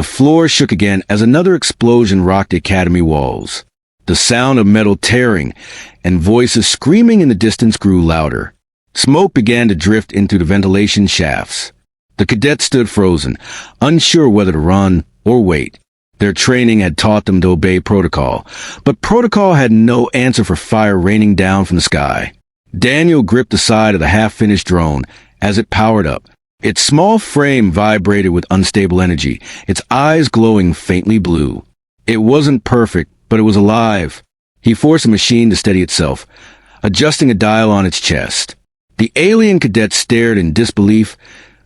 floor shook again as another explosion rocked the academy walls. The sound of metal tearing and voices screaming in the distance grew louder. Smoke began to drift into the ventilation shafts. The cadets stood frozen, unsure whether to run or wait. Their training had taught them to obey protocol, but protocol had no answer for fire raining down from the sky. Daniel gripped the side of the half-finished drone as it powered up. Its small frame vibrated with unstable energy, its eyes glowing faintly blue. It wasn't perfect, but it was alive. He forced the machine to steady itself, adjusting a dial on its chest. The alien cadets stared in disbelief,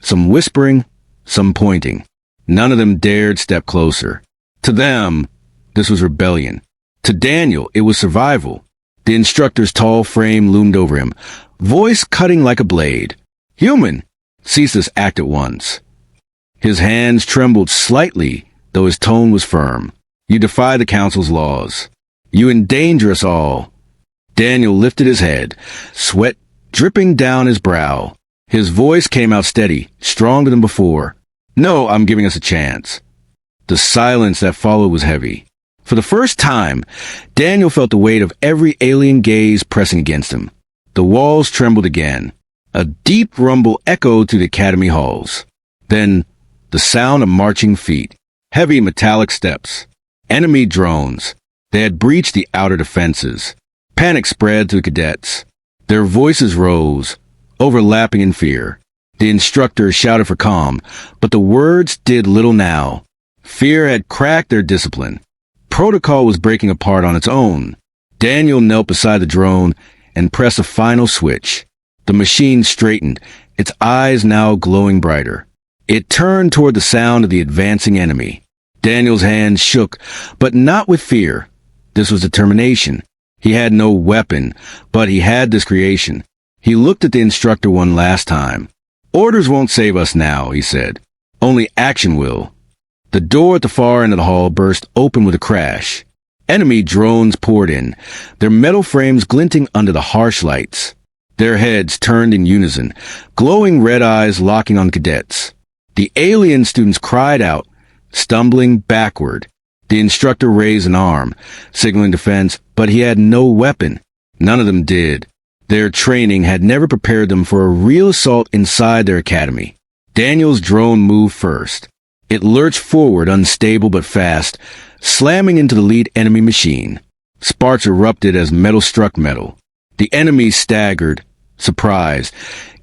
some whispering, some pointing. None of them dared step closer. To them, this was rebellion. To Daniel, it was survival. The instructor's tall frame loomed over him, voice cutting like a blade. "Human, cease this act at once." His hands trembled slightly, though his tone was firm. "You defy the Council's laws. You endanger us all." Daniel lifted his head, sweat dripping down his brow. His voice came out steady, stronger than before. "No, I'm giving us a chance." The silence that followed was heavy. For the first time, Daniel felt the weight of every alien gaze pressing against him. The walls trembled again. A deep rumble echoed through the academy halls. Then, the sound of marching feet. Heavy metallic steps. Enemy drones. They had breached the outer defenses. Panic spread through the cadets. Their voices rose, overlapping in fear. The instructor shouted for calm, but the words did little now. Fear had cracked their discipline. Protocol was breaking apart on its own. Daniel knelt beside the drone and pressed a final switch. The machine straightened, its eyes now glowing brighter. It turned toward the sound of the advancing enemy. Daniel's hands shook, but not with fear. This was determination. He had no weapon, but he had this creation. He looked at the instructor one last time. "Orders won't save us now," he said. "Only action will." The door at the far end of the hall burst open with a crash. Enemy drones poured in, their metal frames glinting under the harsh lights. Their heads turned in unison, glowing red eyes locking on cadets. The alien students cried out, stumbling backward. The instructor raised an arm, signaling defense, but he had no weapon. None of them did. Their training had never prepared them for a real assault inside their academy. Daniel's drone moved first. It lurched forward, unstable but fast, slamming into the lead enemy machine. Sparks erupted as metal struck metal. The enemy staggered, surprised,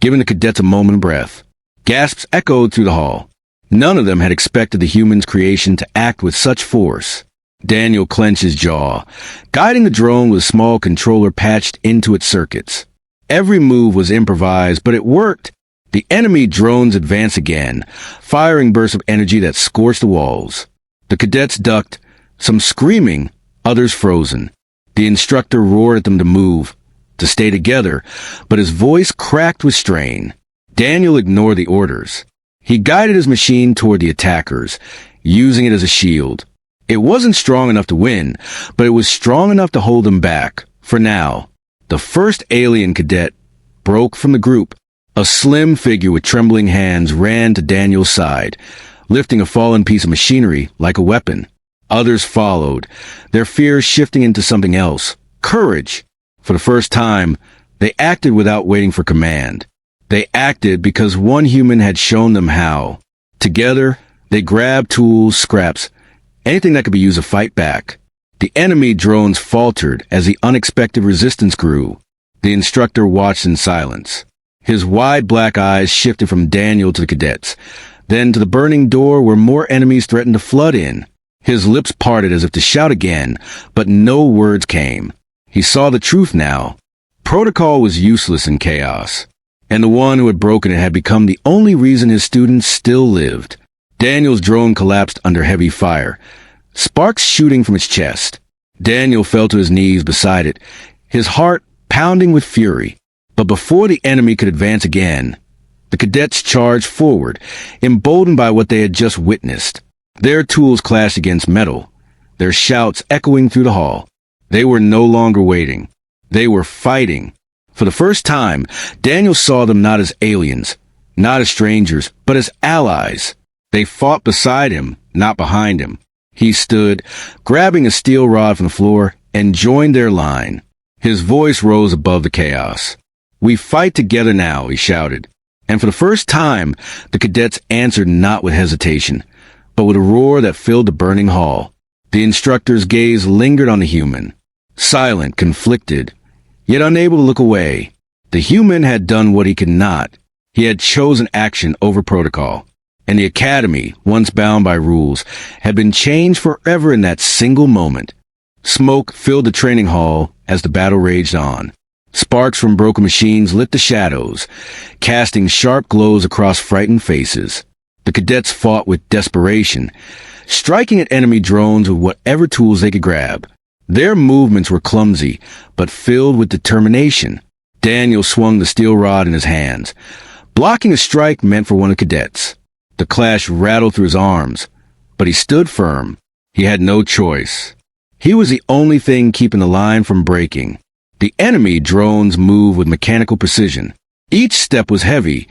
giving the cadets a moment of breath. Gasps echoed through the hall. None of them had expected the human's creation to act with such force. Daniel clenched his jaw, guiding the drone with a small controller patched into its circuits. Every move was improvised, but it worked. The enemy drones advanced again, firing bursts of energy that scorched the walls. The cadets ducked, some screaming, others frozen. The instructor roared at them to move, to stay together, but his voice cracked with strain. Daniel ignored the orders. He guided his machine toward the attackers, using it as a shield. It wasn't strong enough to win, but it was strong enough to hold them back, for now. The first alien cadet broke from the group. A slim figure with trembling hands ran to Daniel's side, lifting a fallen piece of machinery like a weapon. Others followed, their fears shifting into something else, courage. For the first time, they acted without waiting for command. They acted because one human had shown them how. Together, they grabbed tools, scraps, anything that could be used to fight back. The enemy drones faltered as the unexpected resistance grew. The instructor watched in silence. His wide black eyes shifted from Daniel to the cadets, then to the burning door where more enemies threatened to flood in. His lips parted as if to shout again, but no words came. He saw the truth now. Protocol was useless in chaos, and the one who had broken it had become the only reason his students still lived. Daniel's drone collapsed under heavy fire, sparks shooting from its chest. Daniel fell to his knees beside it, his heart pounding with fury. But before the enemy could advance again, the cadets charged forward, emboldened by what they had just witnessed. Their tools clashed against metal, their shouts echoing through the hall. They were no longer waiting. They were fighting. For the first time, Daniel saw them not as aliens, not as strangers, but as allies. They fought beside him, not behind him. He stood, grabbing a steel rod from the floor, and joined their line. His voice rose above the chaos. "We fight together now," he shouted. And for the first time, the cadets answered not with hesitation, but with a roar that filled the burning hall. The instructor's gaze lingered on the human. Silent, conflicted, yet unable to look away. The human had done what he could not. He had chosen action over protocol. And the academy, once bound by rules, had been changed forever in that single moment. Smoke filled the training hall as the battle raged on. Sparks from broken machines lit the shadows, casting sharp glows across frightened faces. The cadets fought with desperation, striking at enemy drones with whatever tools they could grab. Their movements were clumsy, but filled with determination. Daniel swung the steel rod in his hands. Blocking a strike meant for one of the cadets. The clash rattled through his arms, but he stood firm. He had no choice. He was the only thing keeping the line from breaking. The enemy drones moved with mechanical precision. Each step was heavy,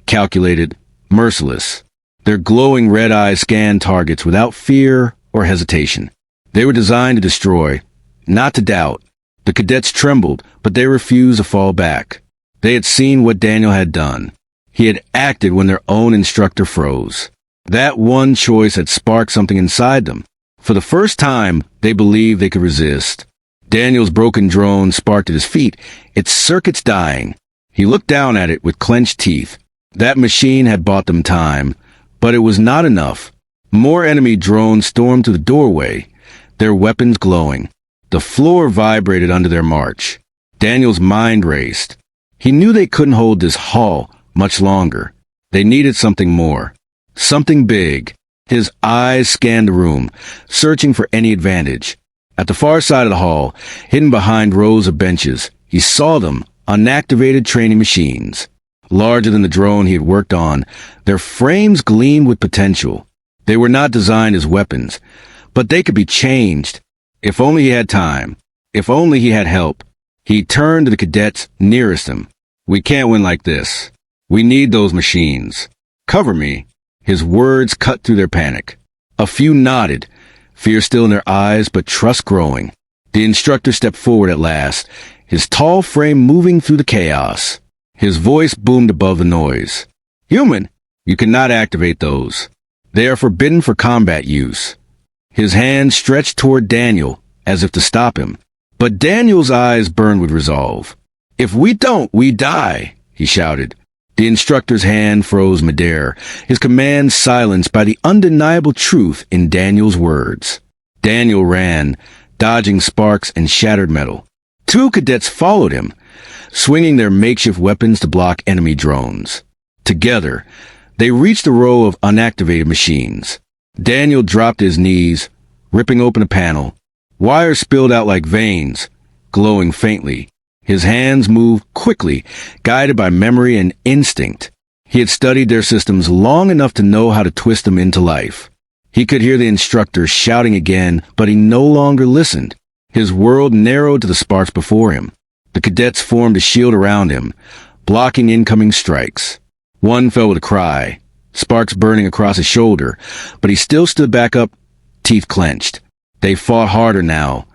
calculated, merciless. Their glowing red eyes scanned targets without fear or hesitation. They were designed to destroy, not to doubt. The cadets trembled, but they refused to fall back. They had seen what Daniel had done. He had acted when their own instructor froze. That one choice had sparked something inside them. For the first time, they believed they could resist. Daniel's broken drone sparked at his feet, its circuits dying. He looked down at it with clenched teeth. That machine had bought them time, but it was not enough. More enemy drones stormed to the doorway, their weapons glowing. The floor vibrated under their march. Daniel's mind raced. He knew they couldn't hold this hall much longer. They needed something more. Something big. His eyes scanned the room, searching for any advantage. At the far side of the hall, hidden behind rows of benches, he saw them, unactivated training machines. Larger than the drone he had worked on, their frames gleamed with potential. They were not designed as weapons, but they could be changed. If only he had time. If only he had help. He turned to the cadets nearest him. "We can't win like this. We need those machines. Cover me." His words cut through their panic. A few nodded, fear still in their eyes, but trust growing. The instructor stepped forward at last, his tall frame moving through the chaos. His voice boomed above the noise. "Human, you cannot activate those. They are forbidden for combat use." His hand stretched toward Daniel, as if to stop him. But Daniel's eyes burned with resolve. "If we don't, we die," he shouted. The instructor's hand froze midair, his command silenced by the undeniable truth in Daniel's words. Daniel ran, dodging sparks and shattered metal. Two cadets followed him, swinging their makeshift weapons to block enemy drones. Together, they reached a row of unactivated machines. Daniel dropped to his knees, ripping open a panel. Wires spilled out like veins, glowing faintly. His hands moved quickly, guided by memory and instinct. He had studied their systems long enough to know how to twist them into life. He could hear the instructor shouting again, but he no longer listened. His world narrowed to the sparks before him. The cadets formed a shield around him, blocking incoming strikes. One fell with a cry, sparks burning across his shoulder, but he still stood back up, teeth clenched. They fought harder now,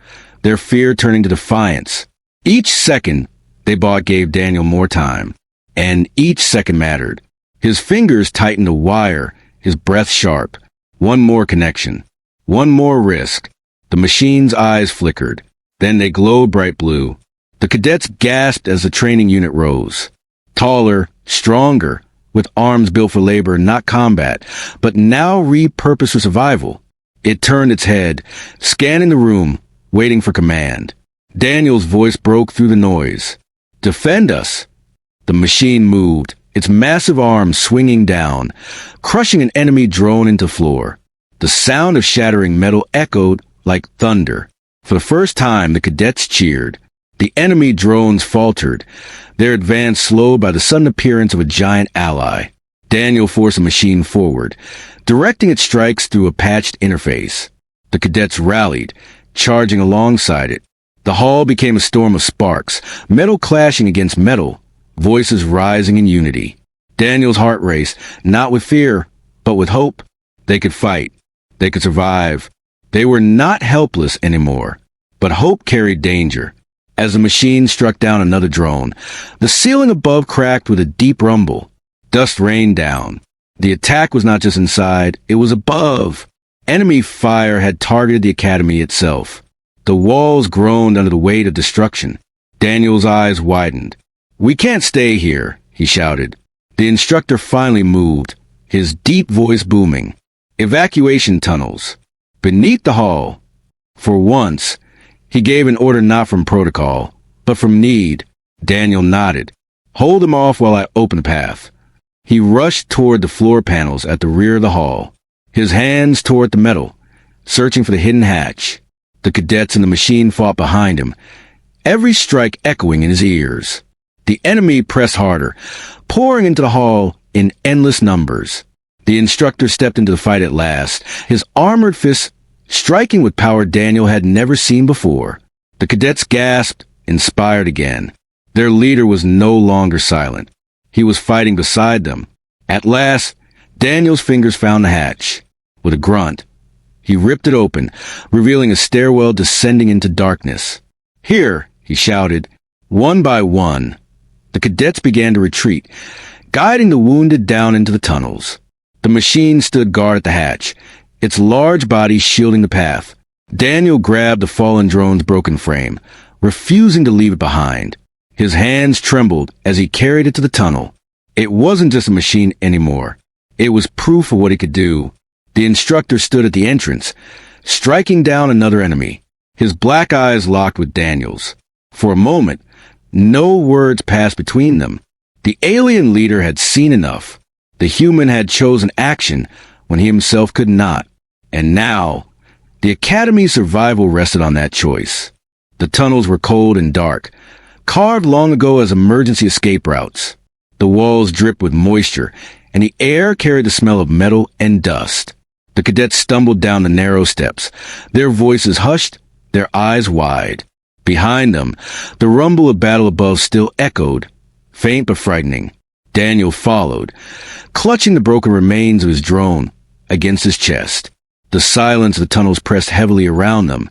their fear turning to defiance. Each second they bought gave Daniel more time, and each second mattered. His fingers tightened a wire, his breath sharp. One more connection. One more risk. The machine's eyes flickered. Then they glowed bright blue. The cadets gasped as the training unit rose. Taller, stronger, with arms built for labor, not combat, but now repurposed for survival. It turned its head, scanning the room, waiting for command. Daniel's voice broke through the noise. "Defend us!" The machine moved, its massive arms swinging down, crushing an enemy drone into floor. The sound of shattering metal echoed like thunder. For the first time, the cadets cheered. The enemy drones faltered, their advance slowed by the sudden appearance of a giant ally. Daniel forced the machine forward, directing its strikes through a patched interface. The cadets rallied, charging alongside it. The hall became a storm of sparks, metal clashing against metal, voices rising in unity. Daniel's heart raced, not with fear, but with hope. They could fight. They could survive. They were not helpless anymore. But hope carried danger. As the machine struck down another drone, the ceiling above cracked with a deep rumble. Dust rained down. The attack was not just inside, it was above. Enemy fire had targeted the academy itself. The walls groaned under the weight of destruction. Daniel's eyes widened. "We can't stay here," he shouted. The instructor finally moved, his deep voice booming. "Evacuation tunnels." Beneath the hall. For once, he gave an order not from protocol, but from need. Daniel nodded. "Hold them off while I open the path." He rushed toward the floor panels at the rear of the hall, his hands toward the metal, searching for the hidden hatch. The cadets and the machine fought behind him, every strike echoing in his ears. The enemy pressed harder, pouring into the hall in endless numbers. The instructor stepped into the fight at last, his armored fists striking with power Daniel had never seen before. The cadets gasped, inspired again. Their leader was no longer silent. He was fighting beside them. At last, Daniel's fingers found the hatch. With a grunt, he ripped it open, revealing a stairwell descending into darkness. "Here," he shouted, one by one. The cadets began to retreat, guiding the wounded down into the tunnels. The machine stood guard at the hatch, its large body shielding the path. Daniel grabbed the fallen drone's broken frame, refusing to leave it behind. His hands trembled as he carried it to the tunnel. It wasn't just a machine anymore. It was proof of what he could do. The instructor stood at the entrance, striking down another enemy, his black eyes locked with Daniel's. For a moment, no words passed between them. The alien leader had seen enough. The human had chosen action when he himself could not. And now, the Academy's survival rested on that choice. The tunnels were cold and dark, carved long ago as emergency escape routes. The walls dripped with moisture, and the air carried the smell of metal and dust. The cadets stumbled down the narrow steps, their voices hushed, their eyes wide. Behind them, the rumble of battle above still echoed, faint but frightening. Daniel followed, clutching the broken remains of his drone against his chest. The silence of the tunnels pressed heavily around them,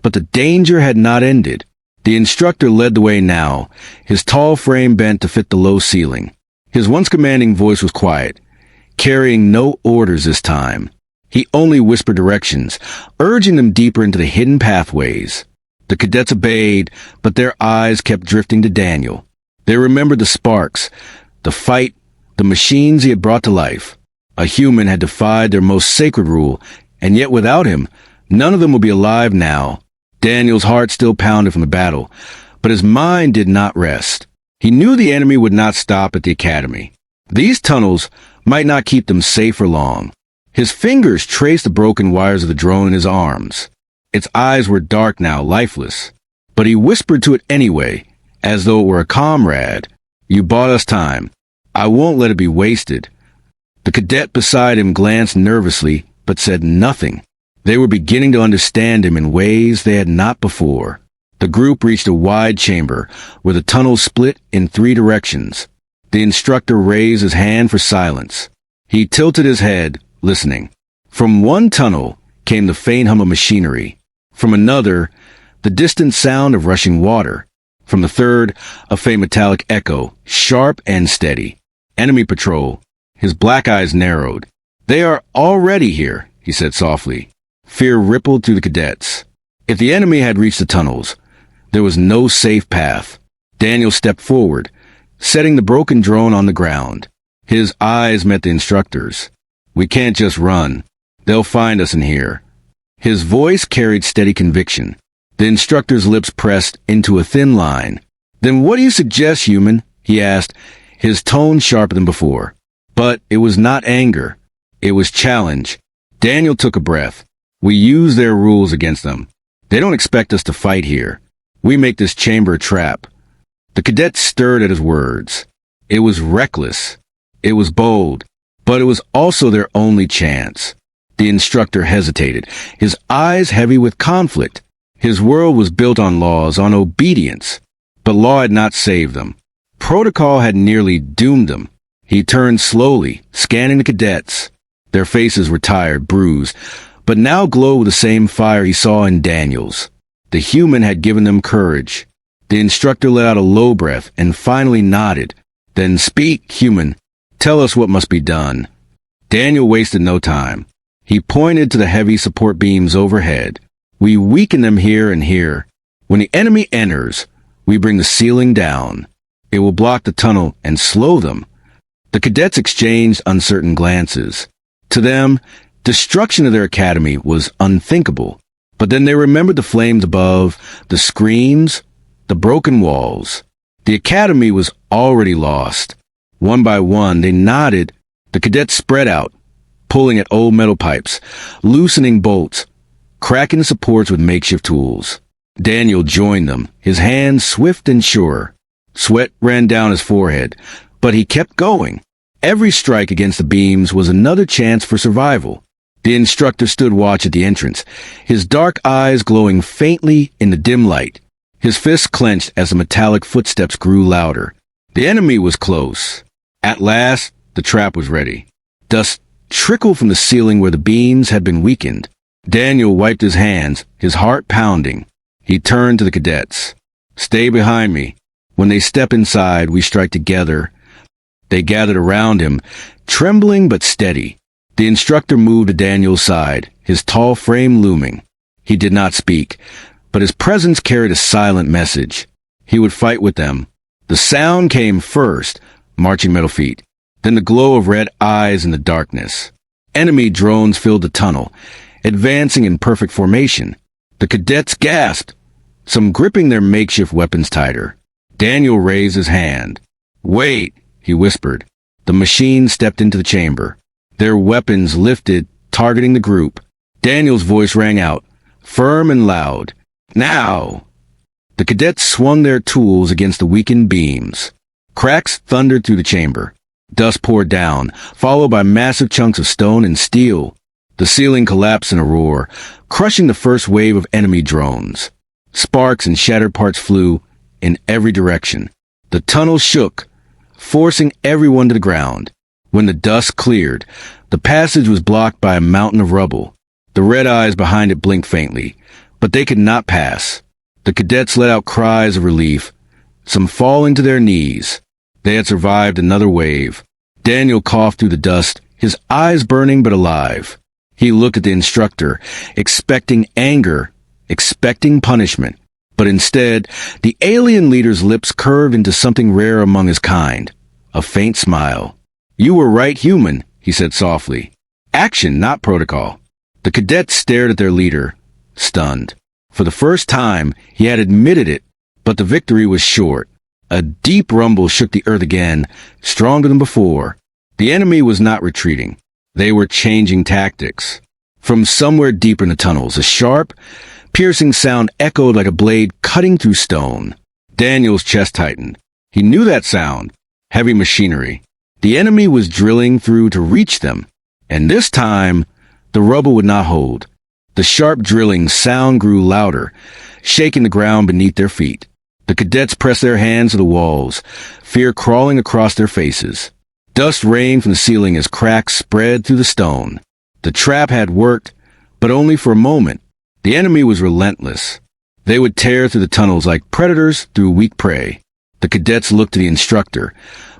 but the danger had not ended. The instructor led the way now, his tall frame bent to fit the low ceiling. His once commanding voice was quiet, carrying no orders this time. He only whispered directions, urging them deeper into the hidden pathways. The cadets obeyed, but their eyes kept drifting to Daniel. They remembered the sparks, the fight, the machines he had brought to life. A human had defied their most sacred rule, and yet without him, none of them would be alive now. Daniel's heart still pounded from the battle, but his mind did not rest. He knew the enemy would not stop at the academy. These tunnels might not keep them safe for long. His fingers traced the broken wires of the drone in his arms. Its eyes were dark now, lifeless. But he whispered to it anyway, as though it were a comrade. "You bought us time. I won't let it be wasted." The cadet beside him glanced nervously, but said nothing. They were beginning to understand him in ways they had not before. The group reached a wide chamber, where the tunnel split in 3 directions. The instructor raised his hand for silence. He tilted his head, listening. From one tunnel came the faint hum of machinery. From another, the distant sound of rushing water. From the third, a faint metallic echo, sharp and steady. Enemy patrol. His black eyes narrowed. "They are already here," he said softly. Fear rippled through the cadets. If the enemy had reached the tunnels, there was no safe path. Daniel stepped forward, setting the broken drone on the ground. His eyes met the instructor's. "We can't just run. They'll find us in here." His voice carried steady conviction. The instructor's lips pressed into a thin line. "Then what do you suggest, human?" he asked, his tone sharper than before. But it was not anger. It was challenge. Daniel took a breath. "We use their rules against them. They don't expect us to fight here. We make this chamber a trap." The cadets stirred at his words. It was reckless. It was bold. But it was also their only chance. The instructor hesitated, his eyes heavy with conflict. His world was built on laws, on obedience. But law had not saved them. Protocol had nearly doomed them. He turned slowly, scanning the cadets. Their faces were tired, bruised, but now glowed with the same fire he saw in Daniel's. The human had given them courage. The instructor let out a low breath and finally nodded. Then, "Speak, human. Tell us what must be done." Daniel wasted no time. He pointed to the heavy support beams overhead. "We weaken them here and here. When the enemy enters, we bring the ceiling down. It will block the tunnel and slow them." The cadets exchanged uncertain glances. To them, destruction of their academy was unthinkable. But then they remembered the flames above, the screams, the broken walls. The academy was already lost. One by one, they nodded. The cadets spread out, pulling at old metal pipes, loosening bolts, cracking the supports with makeshift tools. Daniel joined them, his hands swift and sure. Sweat ran down his forehead, but he kept going. Every strike against the beams was another chance for survival. The instructor stood watch at the entrance, his dark eyes glowing faintly in the dim light. His fists clenched as the metallic footsteps grew louder. The enemy was close. At last, the trap was ready. Dust trickled from the ceiling where the beams had been weakened. Daniel wiped his hands, his heart pounding. He turned to the cadets. "Stay behind me. When they step inside, we strike together." They gathered around him, trembling but steady. The instructor moved to Daniel's side, his tall frame looming. He did not speak, but his presence carried a silent message. He would fight with them. The sound came first, marching metal feet, then the glow of red eyes in the darkness. Enemy drones filled the tunnel, advancing in perfect formation. The cadets gasped, some gripping their makeshift weapons tighter. Daniel raised his hand. "Wait," he whispered. The machine stepped into the chamber. Their weapons lifted, targeting the group. Daniel's voice rang out, firm and loud. "Now!" The cadets swung their tools against the weakened beams. Cracks thundered through the chamber. Dust poured down, followed by massive chunks of stone and steel. The ceiling collapsed in a roar, crushing the first wave of enemy drones. Sparks and shattered parts flew in every direction. The tunnel shook, forcing everyone to the ground. When the dust cleared, the passage was blocked by a mountain of rubble. The red eyes behind it blinked faintly, but they could not pass. The cadets let out cries of relief, some falling to their knees. They had survived another wave. Daniel coughed through the dust, his eyes burning but alive. He looked at the instructor, expecting anger, expecting punishment. But instead, the alien leader's lips curved into something rare among his kind, a faint smile. "You were right, human," he said softly. "Action, not protocol." The cadets stared at their leader, stunned. For the first time, he had admitted it, but the victory was short. A deep rumble shook the earth again, stronger than before. The enemy was not retreating. They were changing tactics. From somewhere deeper in the tunnels, a sharp, piercing sound echoed like a blade cutting through stone. Daniel's chest tightened. He knew that sound. Heavy machinery. The enemy was drilling through to reach them, and this time, the rubble would not hold. The sharp drilling sound grew louder, shaking the ground beneath their feet. The cadets pressed their hands to the walls, fear crawling across their faces. Dust rained from the ceiling as cracks spread through the stone. The trap had worked, but only for a moment. The enemy was relentless. They would tear through the tunnels like predators through weak prey. The cadets looked to the instructor,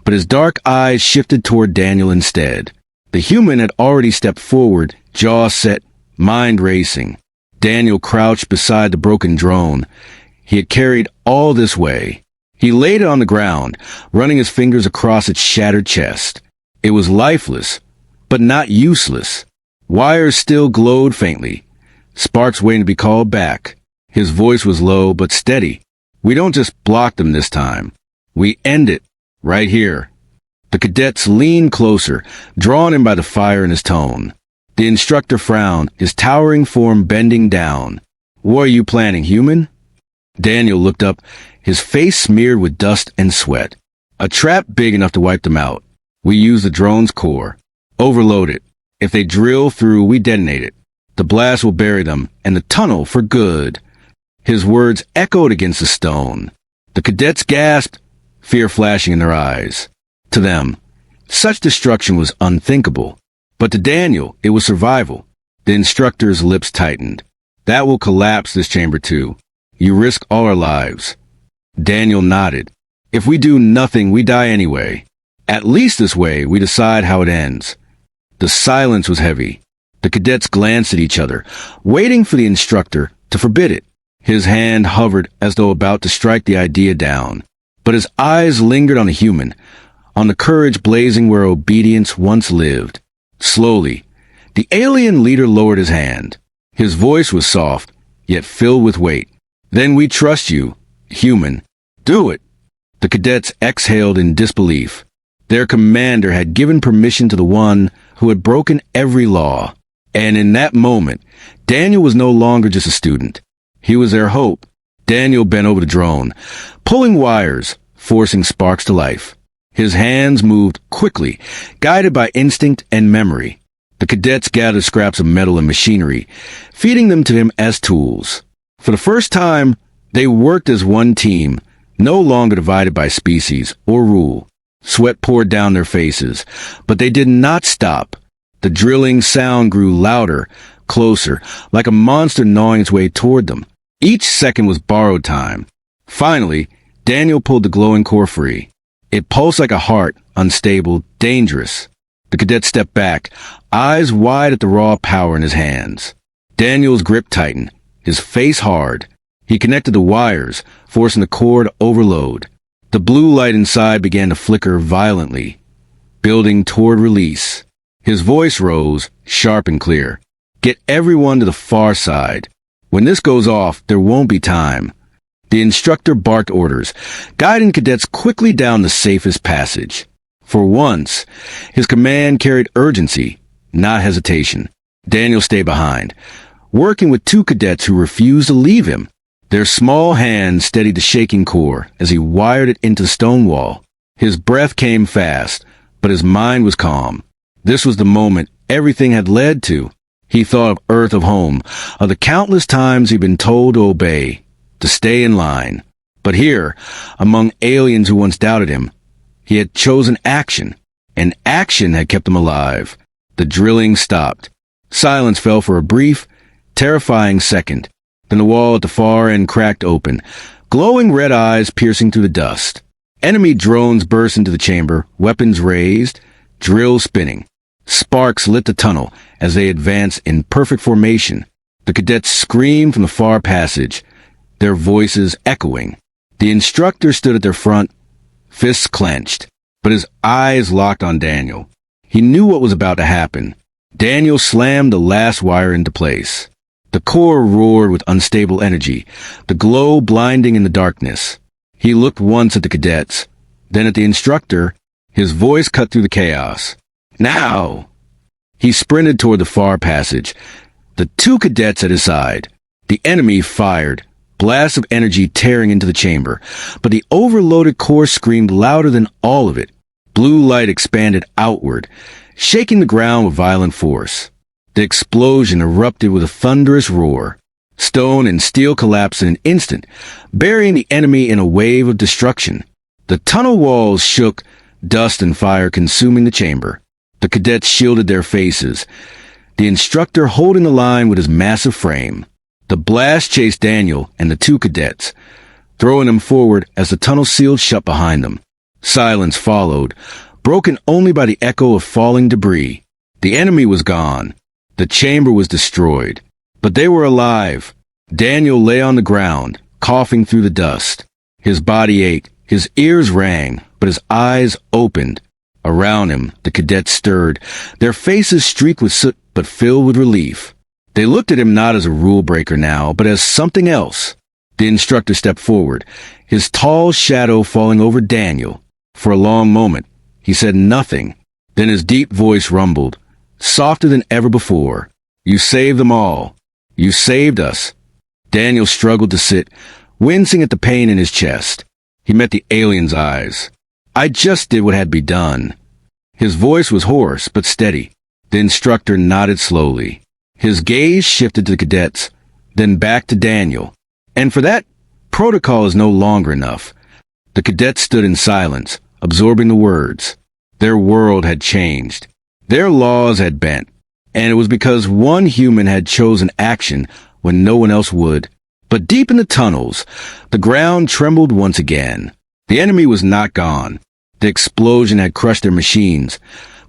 but his dark eyes shifted toward Daniel instead. The human had already stepped forward, jaw set, mind racing. Daniel crouched beside the broken drone. He had carried all this way. He laid it on the ground, running his fingers across its shattered chest. It was lifeless, but not useless. Wires still glowed faintly, sparks waiting to be called back. His voice was low but steady. "We don't just block them this time. We end it. Right here." The cadets leaned closer, drawn in by the fire in his tone. The instructor frowned, his towering form bending down. "What are you planning, human?" Daniel looked up, his face smeared with dust and sweat. "A trap big enough to wipe them out. We use the drone's core. Overload it. If they drill through, we detonate it. The blast will bury them, and the tunnel for good." His words echoed against the stone. The cadets gasped, fear flashing in their eyes. To them, such destruction was unthinkable. But to Daniel, it was survival. The instructor's lips tightened. That will collapse this chamber too. You risk all our lives. Daniel nodded. If we do nothing, we die anyway. At least this way, we decide how it ends. The silence was heavy. The cadets glanced at each other, waiting for the instructor to forbid it. His hand hovered as though about to strike the idea down. But his eyes lingered on the human, on the courage blazing where obedience once lived. Slowly, the alien leader lowered his hand. His voice was soft, yet filled with weight. Then we trust you, human. Do it. The cadets exhaled in disbelief. Their commander had given permission to the one who had broken every law. And in that moment, Daniel was no longer just a student. He was their hope. Daniel bent over the drone, pulling wires, forcing sparks to life. His hands moved quickly, guided by instinct and memory. The cadets gathered scraps of metal and machinery, feeding them to him as tools. For the first time, they worked as one team, no longer divided by species or rule. Sweat poured down their faces, but they did not stop. The drilling sound grew louder, closer, like a monster gnawing its way toward them. Each second was borrowed time. Finally, Daniel pulled the glowing core free. It pulsed like a heart, unstable, dangerous. The cadet stepped back, eyes wide at the raw power in his hands. Daniel's grip tightened, his face hard. He connected the wires, forcing the core to overload. The blue light inside began to flicker violently, building toward release. His voice rose, sharp and clear. Get everyone to the far side. When this goes off, there won't be time. The instructor barked orders, guiding cadets quickly down the safest passage. For once, his command carried urgency, not hesitation. Daniel stayed behind, working with two cadets who refused to leave him. Their small hands steadied the shaking core as he wired it into the stone wall. His breath came fast, but his mind was calm. This was the moment everything had led to. He thought of Earth of home, of the countless times he'd been told to obey, to stay in line. But here, among aliens who once doubted him, he had chosen action, and action had kept him alive. The drilling stopped. Silence fell for a brief, terrifying second. Then the wall at the far end cracked open, glowing red eyes piercing through the dust. Enemy drones burst into the chamber, weapons raised, drills spinning. Sparks lit the tunnel as they advanced in perfect formation. The cadets screamed from the far passage, their voices echoing. The instructor stood at their front, fists clenched, but his eyes locked on Daniel. He knew what was about to happen. Daniel slammed the last wire into place. The core roared with unstable energy, the glow blinding in the darkness. He looked once at the cadets, then at the instructor. His voice cut through the chaos. Now! He sprinted toward the far passage, the two cadets at his side. The enemy fired, blasts of energy tearing into the chamber, but the overloaded core screamed louder than all of it. Blue light expanded outward, shaking the ground with violent force. The explosion erupted with a thunderous roar. Stone and steel collapsed in an instant, burying the enemy in a wave of destruction. The tunnel walls shook, dust and fire consuming the chamber. The cadets shielded their faces, the instructor holding the line with his massive frame. The blast chased Daniel and the two cadets, throwing them forward as the tunnel sealed shut behind them. Silence followed, broken only by the echo of falling debris. The enemy was gone. The chamber was destroyed. But they were alive. Daniel lay on the ground, coughing through the dust. His body ached, his ears rang, but his eyes opened. Around him, the cadets stirred, their faces streaked with soot but filled with relief. They looked at him not as a rule breaker now, but as something else. The instructor stepped forward, his tall shadow falling over Daniel. For a long moment, he said nothing. Then his deep voice rumbled, softer than ever before. You saved them all. You saved us. Daniel struggled to sit, wincing at the pain in his chest. He met the alien's eyes. I just did what had to be done. His voice was hoarse but steady. The instructor nodded slowly. His gaze shifted to the cadets, then back to Daniel. And for that, protocol is no longer enough. The cadets stood in silence, absorbing the words. Their world had changed. Their laws had bent. And it was because one human had chosen action when no one else would. But deep in the tunnels, the ground trembled once again. The enemy was not gone. The explosion had crushed their machines,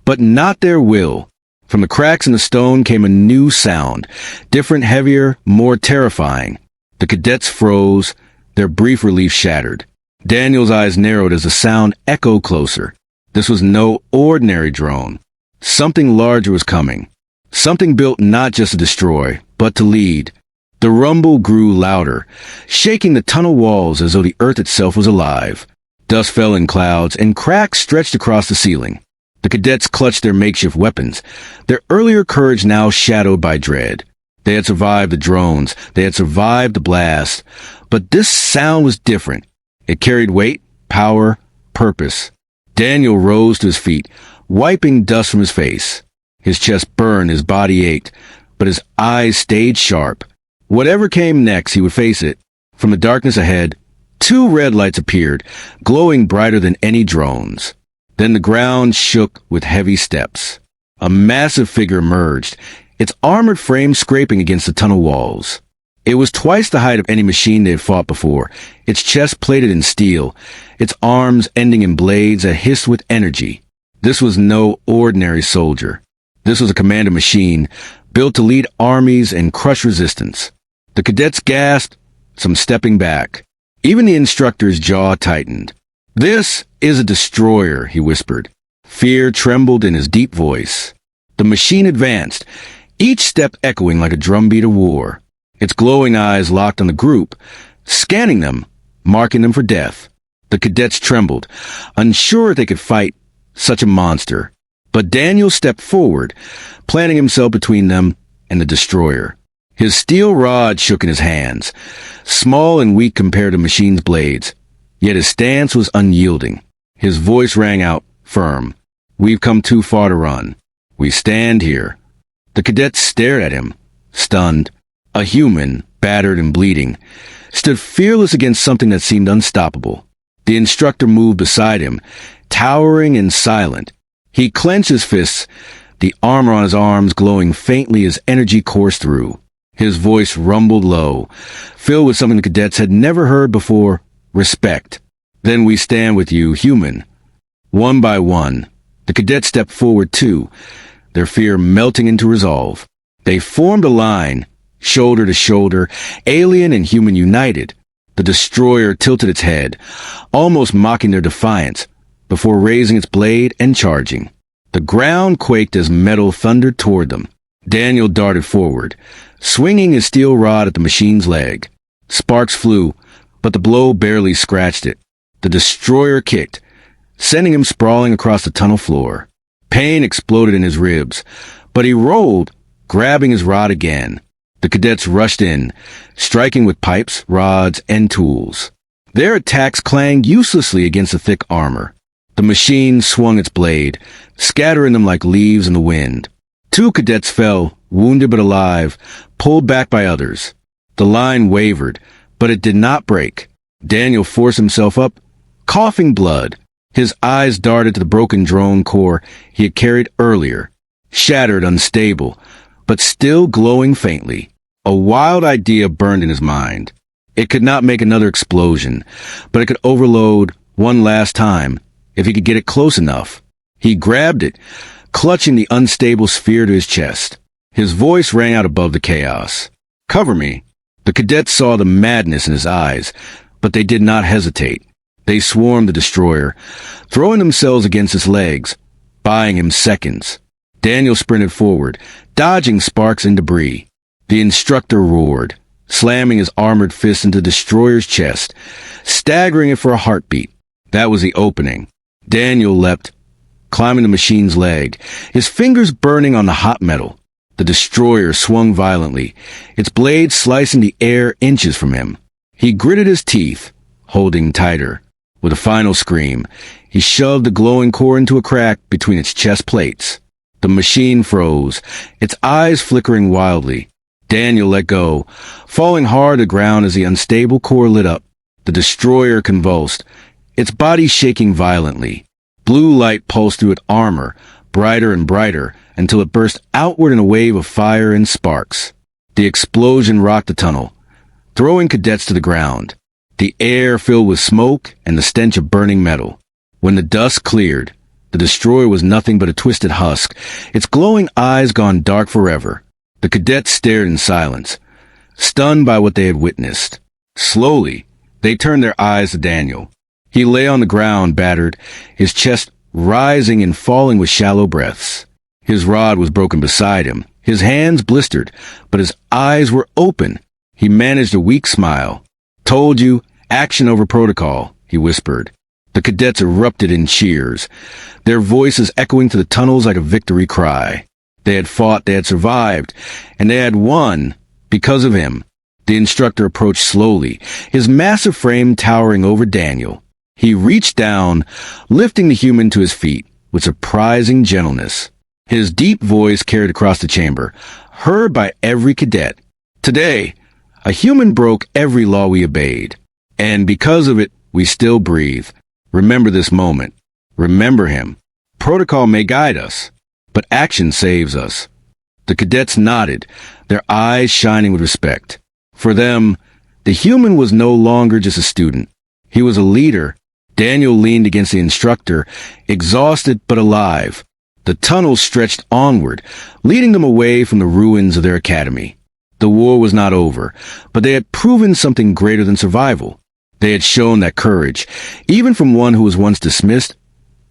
but not their will. From the cracks in the stone came a new sound, different, heavier, more terrifying. The cadets froze, their brief relief shattered. Daniel's eyes narrowed as the sound echoed closer. This was no ordinary drone. Something larger was coming. Something built not just to destroy, but to lead. The rumble grew louder, shaking the tunnel walls as though the earth itself was alive. Dust fell in clouds, and cracks stretched across the ceiling. The cadets clutched their makeshift weapons, their earlier courage now shadowed by dread. They had survived the drones, they had survived the blast, but this sound was different. It carried weight, power, purpose. Daniel rose to his feet, wiping dust from his face. His chest burned, his body ached, but his eyes stayed sharp. Whatever came next, he would face it. From the darkness ahead, 2 red lights appeared, glowing brighter than any drones. Then the ground shook with heavy steps. A massive figure emerged, its armored frame scraping against the tunnel walls. It was twice the height of any machine they had fought before, its chest plated in steel, its arms ending in blades that hissed with energy. This was no ordinary soldier. This was a commander machine, built to lead armies and crush resistance. The cadets gasped, some stepping back. Even the instructor's jaw tightened. "This is a destroyer," he whispered. Fear trembled in his deep voice. The machine advanced, each step echoing like a drumbeat of war. Its glowing eyes locked on the group, scanning them, marking them for death. The cadets trembled, unsure if they could fight such a monster. But Daniel stepped forward, planting himself between them and the destroyer. His steel rod shook in his hands, small and weak compared to the machine's blades, yet his stance was unyielding. His voice rang out, firm. "We've come too far to run. We stand here." The cadets stared at him, stunned. A human, battered and bleeding, stood fearless against something that seemed unstoppable. The instructor moved beside him, towering and silent. He clenched his fists, the armor on his arms glowing faintly as energy coursed through. His voice rumbled low, filled with something the cadets had never heard before: respect. "Then we stand with you, human." One by one, the cadets stepped forward too, their fear melting into resolve. They formed a line, shoulder to shoulder, alien and human united. The destroyer tilted its head, almost mocking their defiance, before raising its blade and charging. The ground quaked as metal thundered toward them. Daniel darted forward, swinging his steel rod at the machine's leg. Sparks flew, but the blow barely scratched it. The destroyer kicked, sending him sprawling across the tunnel floor. Pain exploded in his ribs, but he rolled, grabbing his rod again. The cadets rushed in, striking with pipes, rods, and tools. Their attacks clanged uselessly against the thick armor. The machine swung its blade, scattering them like leaves in the wind. 2 cadets fell, wounded but alive, pulled back by others. The line wavered, but it did not break. Daniel forced himself up, coughing blood. His eyes darted to the broken drone core he had carried earlier, shattered, unstable, but still glowing faintly. A wild idea burned in his mind. It could not make another explosion, but it could overload one last time if he could get it close enough. He grabbed it, clutching the unstable sphere to his chest. His voice rang out above the chaos. "Cover me." The cadets saw the madness in his eyes, but they did not hesitate. They swarmed the destroyer, throwing themselves against his legs, buying him seconds. Daniel sprinted forward, dodging sparks and debris. The instructor roared, slamming his armored fist into the destroyer's chest, staggering it for a heartbeat. That was the opening. Daniel leapt, climbing the machine's leg, his fingers burning on the hot metal. The destroyer swung violently, its blade slicing the air inches from him. He gritted his teeth, holding tighter. With a final scream, he shoved the glowing core into a crack between its chest plates. The machine froze, its eyes flickering wildly. Daniel let go, falling hard to the ground as the unstable core lit up. The destroyer convulsed, its body shaking violently. Blue light pulsed through its armor, brighter and brighter, until it burst outward in a wave of fire and sparks. The explosion rocked the tunnel, throwing cadets to the ground. The air filled with smoke and the stench of burning metal. When the dust cleared, the destroyer was nothing but a twisted husk, its glowing eyes gone dark forever. The cadets stared in silence, stunned by what they had witnessed. Slowly, they turned their eyes to Daniel. He lay on the ground, battered, his chest rising and falling with shallow breaths. His rod was broken beside him, his hands blistered, but his eyes were open. He managed a weak smile. "Told you, action over protocol," he whispered. The cadets erupted in cheers, their voices echoing to the tunnels like a victory cry. They had fought, they had survived, and they had won because of him. The instructor approached slowly, his massive frame towering over Daniel. He reached down, lifting the human to his feet with surprising gentleness. His deep voice carried across the chamber, heard by every cadet. "Today, a human broke every law we obeyed, and because of it, we still breathe. Remember this moment. Remember him. Protocol may guide us, but action saves us." The cadets nodded, their eyes shining with respect. For them, the human was no longer just a student. He was a leader. Daniel leaned against the instructor, exhausted but alive. The tunnel stretched onward, leading them away from the ruins of their academy. The war was not over, but they had proven something greater than survival. They had shown that courage, even from one who was once dismissed,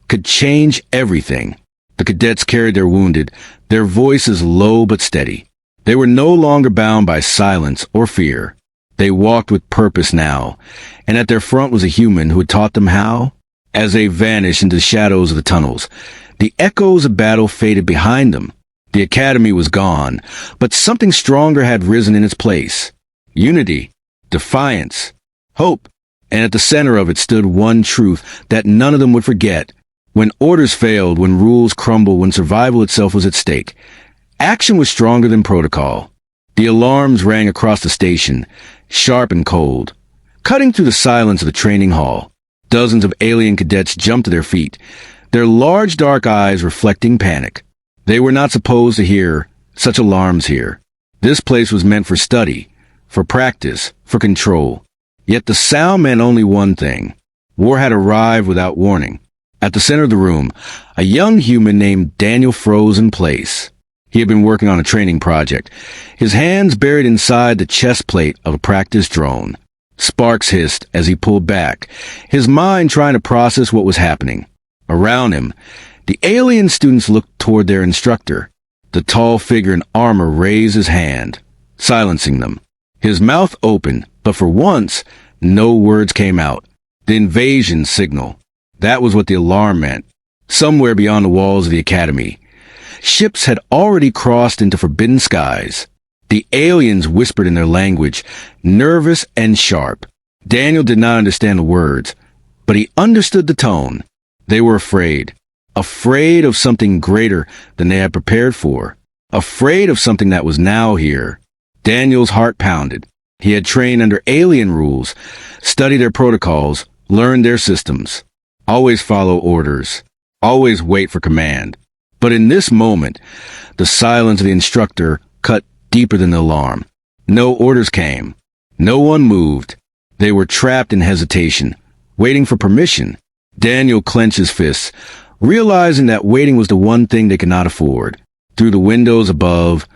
could change everything. The cadets carried their wounded, their voices low but steady. They were no longer bound by silence or fear. They walked with purpose now, and at their front was a human who had taught them how. As they vanished into the shadows of the tunnels, the echoes of battle faded behind them. The academy was gone, but something stronger had risen in its place. Unity, defiance, hope. And at the center of it stood one truth that none of them would forget. When orders failed, when rules crumbled, when survival itself was at stake, action was stronger than protocol. The alarms rang across the station, sharp and cold, cutting through the silence of the training hall. Dozens of alien cadets jumped to their feet, their large dark eyes reflecting panic. They were not supposed to hear such alarms here. This place was meant for study, for practice, for control. Yet the sound meant only one thing. War had arrived without warning. At the center of the room, a young human named Daniel froze in place. He had been working on a training project, his hands buried inside the chest plate of a practice drone. Sparks hissed as he pulled back, his mind trying to process what was happening. Around him, the alien students looked toward their instructor. The tall figure in armor raised his hand, silencing them. His mouth opened, but for once, no words came out. The invasion signal. That was what the alarm meant. Somewhere beyond the walls of the academy, ships had already crossed into forbidden skies. The aliens whispered in their language, nervous and sharp. Daniel did not understand the words, but he understood the tone. They were afraid. Afraid of something greater than they had prepared for. Afraid of something that was now here. Daniel's heart pounded. He had trained under alien rules, studied their protocols, learned their systems. Always follow orders. Always wait for command. But in this moment, the silence of the instructor cut deeper than the alarm. No orders came. No one moved. They were trapped in hesitation, waiting for permission. Daniel clenched his fists, realizing that waiting was the one thing they could not afford. Through the windows above,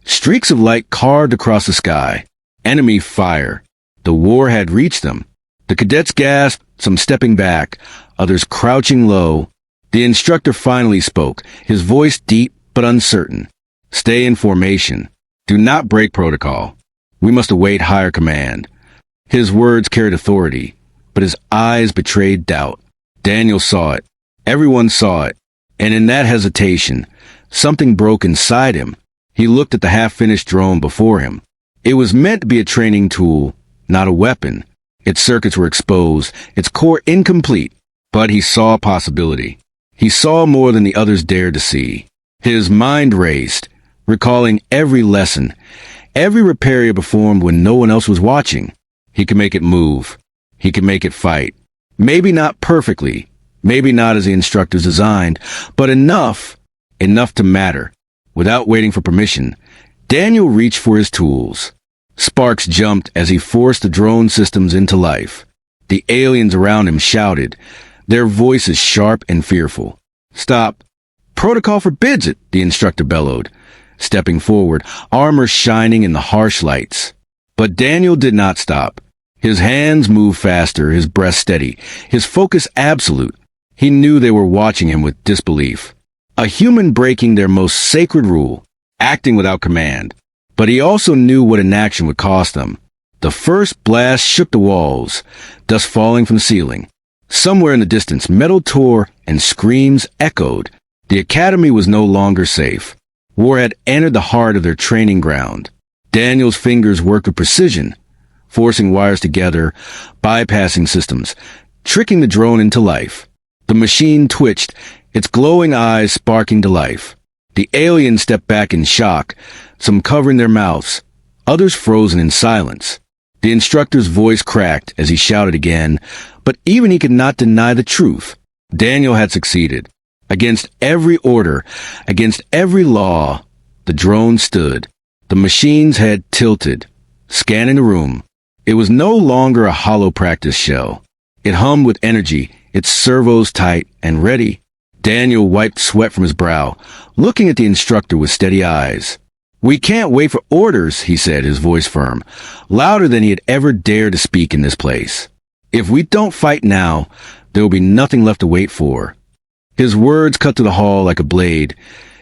streaks of light carved across the sky. Enemy fire. The war had reached them. The cadets gasped, some stepping back, others crouching low. The instructor finally spoke, his voice deep but uncertain. "Stay in formation. Do not break protocol. We must await higher command." His words carried authority, but his eyes betrayed doubt. Daniel saw it. Everyone saw it. And in that hesitation, something broke inside him. He looked at the half-finished drone before him. It was meant to be a training tool, not a weapon. Its circuits were exposed, its core incomplete, but he saw a possibility. He saw more than the others dared to see. His mind raced, recalling every lesson, every repair he had performed when no one else was watching. He could make it move. He could make it fight. Maybe not perfectly, maybe not as the instructors designed, but enough to matter. Without waiting for permission, Daniel reached for his tools. Sparks jumped as he forced the drone systems into life. The aliens around him shouted, their voices sharp and fearful. "Stop. Protocol forbids it," the instructor bellowed, stepping forward, armor shining in the harsh lights. But Daniel did not stop. His hands moved faster, his breath steady, his focus absolute. He knew they were watching him with disbelief. A human breaking their most sacred rule, acting without command. But he also knew what inaction would cost them. The first blast shook the walls, dust falling from the ceiling. Somewhere in the distance, metal tore and screams echoed. The academy was no longer safe. War had entered the heart of their training ground. Daniel's fingers worked with precision, forcing wires together, bypassing systems, tricking the drone into life. The machine twitched, its glowing eyes sparking to life. The aliens stepped back in shock, some covering their mouths, others frozen in silence. The instructor's voice cracked as he shouted again, but even he could not deny the truth. Daniel had succeeded. Against every order, against every law, the drone stood. The machine's head tilted, scanning the room. It was no longer a hollow practice shell. It hummed with energy, its servos tight and ready. Daniel wiped sweat from his brow, looking at the instructor with steady eyes. "We can't wait for orders," he said, his voice firm, louder than he had ever dared to speak in this place. "If we don't fight now, there will be nothing left to wait for." His words cut to the hall like a blade,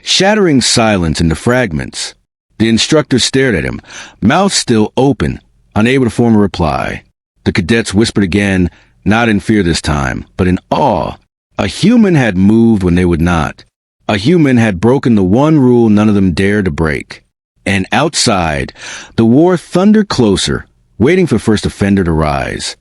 shattering silence into fragments. The instructor stared at him, mouth still open, unable to form a reply. The cadets whispered again, not in fear this time, but in awe. A human had moved when they would not. A human had broken the one rule none of them dared to break. And outside, the war thundered closer, waiting for the first offender to rise.